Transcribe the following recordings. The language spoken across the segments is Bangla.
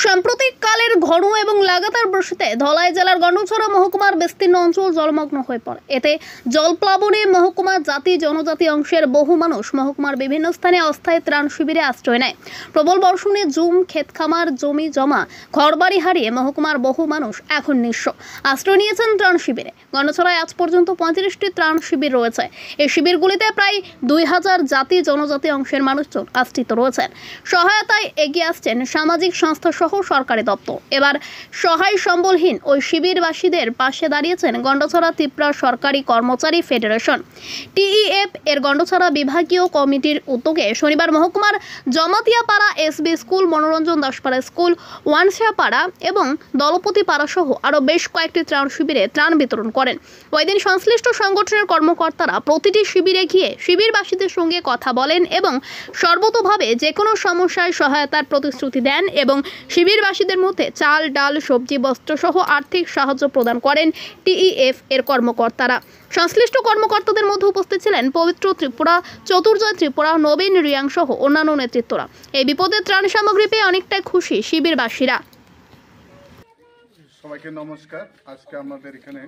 সাম্প্রতিককালের ঘন এবং লাগাতার বৃষ্টিতে ধলাই জেলার গন্ডছড়া মহকুমার বিস্তীর্ণ অঞ্চল জলমগ্ন হয়ে পড়ে। এতে জলপ্লাবনে মহকুমার জাতি জনজাতি অংশের বহু মানুষ মহকুমার বিভিন্ন স্থানে অস্থায়ী ত্রাণ শিবিরে আশ্রয় নেয়। প্রবল বর্ষণে জুম ক্ষেত খামার জমি জমা ঘরবাড়ি হারিয়ে মহকুমার বহু মানুষ এখন নিঃস্ব। আশ্রয় নিয়েছেন ত্রাণ শিবিরে। গন্ডছড়ায় আজ পর্যন্ত 35টি ত্রাণ শিবির রয়েছে। এই শিবিরগুলিতে প্রায় 2000 জাতি জনজাতি অংশের মানুষজন আশ্রিত রয়েছেন। সহায়তায় এগিয়ে আসছেন সামাজিক সংস্থা সহ সরকারি দপ্তর। এবার সহায় সম্বলহীন ওই শিবিরবাসীদের পাশে দাঁড়িয়েছেন গন্ডছড়া ত্রিপুরা সরকারি কর্মচারী ফেডারেশন টিইএফ এর গন্ডছড়া বিভাগীয় কমিটির উদ্যোগে শনিবার মহকুমার জমাতিয়াপাড়া এসবি স্কুল, মনোরঞ্জন দাসপাড়া স্কুল, ওয়ানশিয়াপাড়া এবং দলপতিপাড়া সহ আরও বেশ কয়েকটি ত্রাণ শিবিরে ত্রাণ বিতরণ করেন। ওই দিন সংশ্লিষ্ট সংগঠনের কর্মকর্তারা প্রতিটি শিবিরে গিয়ে শিবিরবাসীদের সঙ্গে কথা বলেন এবং সর্বতোভাবে যে কোনো সমস্যায় সহায়তার প্রতিশ্রুতি দেন এবং শিবিরবাসীদের মধ্যে চাল, ডাল, সবজি, বস্ত্র সহ আর্থিক সাহায্য প্রদান করেন টিইএফ এর কর্মকর্তারা। সংশ্লিষ্ট কর্মকর্তাদের মধ্যে উপস্থিত ছিলেন পবিত্র ত্রিপুরা, চতুর্জয় ত্রিপুরা, নবীন রিয়াং সহ অন্যান্য নেতৃত্বরা। এই বিপদে ত্রাণ সামগ্রী পেয়ে অনেকটাই খুশি শিবিরবাসীরা। সবাইকে নমস্কার। আজকে আমাদের এখানে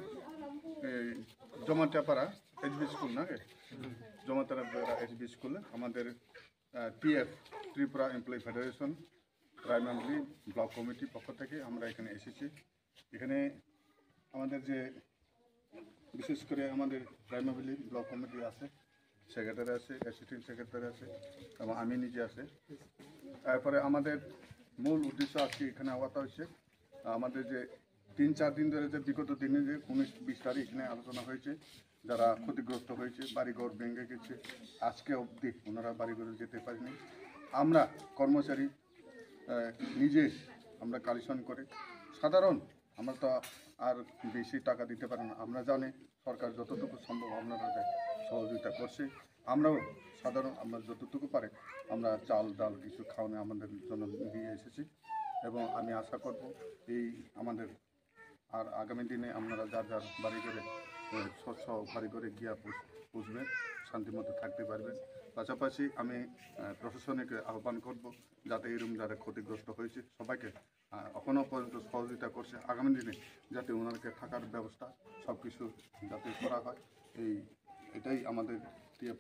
জমাতিয়াপাড়া এসবি স্কুল জমাতিয়াপাড়া এসবি স্কুলে আমাদের TF Tripura employee federation primary block কমিটির পক্ষ থেকে আমরা এখানে এসেছি। এখানে আমাদের যে বিশেষ করে আমাদের প্রাইমারি ব্লক কমিটি আছে, সেক্রেটারি আছে, অ্যাসিস্ট্যান্ট সেক্রেটারি আছে এবং আমি নিজে আছে। তারপরে আমাদের মূল উদ্দেশ্য আজকে এখানে আওয়াটা হচ্ছে আমাদের যে 3-4 দিন ধরে যে বিগত দিনে যে 19-20 তারিখ এখানে আলোচনা হয়েছে, যারা ক্ষতিগ্রস্ত হয়েছে, বাড়িঘর ভেঙে গেছে, আজকে অবধি ওনারা বাড়িঘরে যেতে পারেনি। আমরা কর্মচারী নিজে আমরা কালেকশন করে সাধারণ আমরা তো আর বেশি টাকা দিতে পারি না। আমরা জানি সরকার যতটুকু সম্ভব আপনারা সহযোগিতা করছে। আমরাও সাধারণ আমরা যতটুকু পারে আমরা চাল ডাল কিছু খাওয়ানো আমাদের জন্য নিয়ে এসেছি এবং আমি আশা করব এই আমাদের আর আগামী দিনে আপনারা যার যার বাড়ি করে স্বচ্ছ বাড়ি করে গিয়া পুষবেন, শান্তিমতো থাকতে পারবেন। পাশাপাশি আমি প্রশাসনকে আহ্বান করব যাতে এরকম যারা ক্ষতিগ্রস্ত হয়েছে সবাইকে এখনও পর্যন্ত সহযোগিতা করছে, আগামী দিনে যাতে ওনাদেরকে থাকার ব্যবস্থা সব কিছু যাতে করা হয়, এটাই আমাদের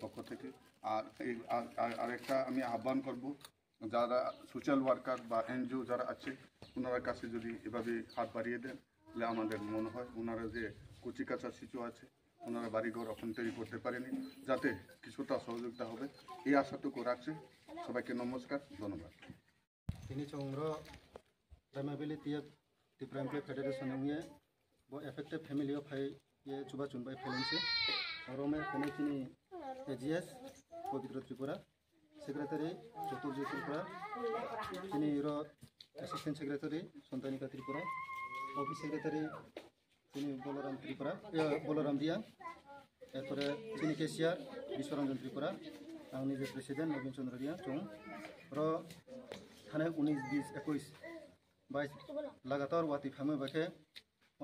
পক্ষ থেকে। আর এই আরেকটা আমি আহ্বান করব যারা সোশ্যাল ওয়ার্কার বা এনজিও যারা আছে ওনার কাছে যদি এভাবে হাত বাড়িয়ে দেন তাহলে আমাদের মনে হয় ওনারা যে কচিকাঁচা শিশু আছে ওনারা বাড়িঘর এখন তৈরি করতে পারেনি, যাতে কিছুটা সহযোগিতা হবে এই আশাটুকু রাখছে। সবাইকে নমস্কার, ধন্যবাদ। তিনি চন্দ্র প্রাইমারি ত্রিপুরা এমপ্লয়ি ফেডারেশন নিয়ে এফেক্টেড ফ্যামিলি অফ হাই চুবা চুনবাই ফেলেছে রমে ফেনে তিনি এজিএস পবিত্র ত্রিপুরা সেক্রেটারি চতুর্জয় ত্রিপুরা, তিনি assistant secretary Santanika Tripura, office secretary তিনি বলরাম দিয়া, এরপরে তিনি কেশিয়ার বিশ্বরঞ্জন ত্রিপুরা, আমি নিজে প্রেসিডেন্ট নবীন চন্দ্র দিয়া চৌ থানে 19-20-21-22 লাগাতার ওয়াতি ফ্যামি বাখে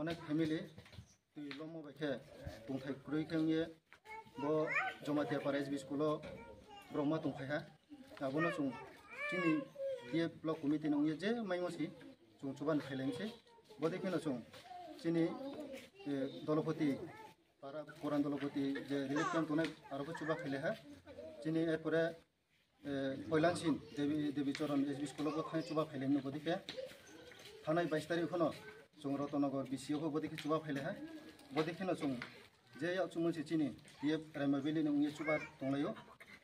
অনেক ফ্যামিলি তুই লম্ব বাখে দंथाय खुरै खेंगे ब जमाতিয়াपाড়া एसबी स्कुल ब्रह्मा दंखायहा आबोनो जों जोंनि बे ब्लक कमिटि नंगे जे माइमसि जों सुबान फैलेंसै बदेखिनो जों जोंनि दलपति पारा पुरान दलपति जे रिलिफ कैम्प तोनाय आरो सुबा फैलेहा जोंनि एरपरे फैलानसिन देवीचरण एसबी स्कुल थानाय सुबा फैलेंनो बदेखे थानाय 22 तारिख खनो जों रतनगर बिसियावबो बदेखे सुबा फैलेहा बदेखिनो जों जे मोनसे चिनि बे प्राइमारि नंगे सुबा दंलायो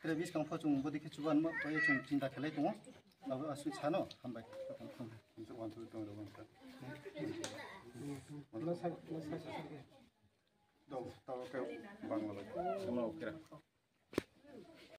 तेरे बिस कांफा जों बदेखे सुबा बायो जों चिन्ता खेलाय दङ आबो आसु सानो हामबाय बांला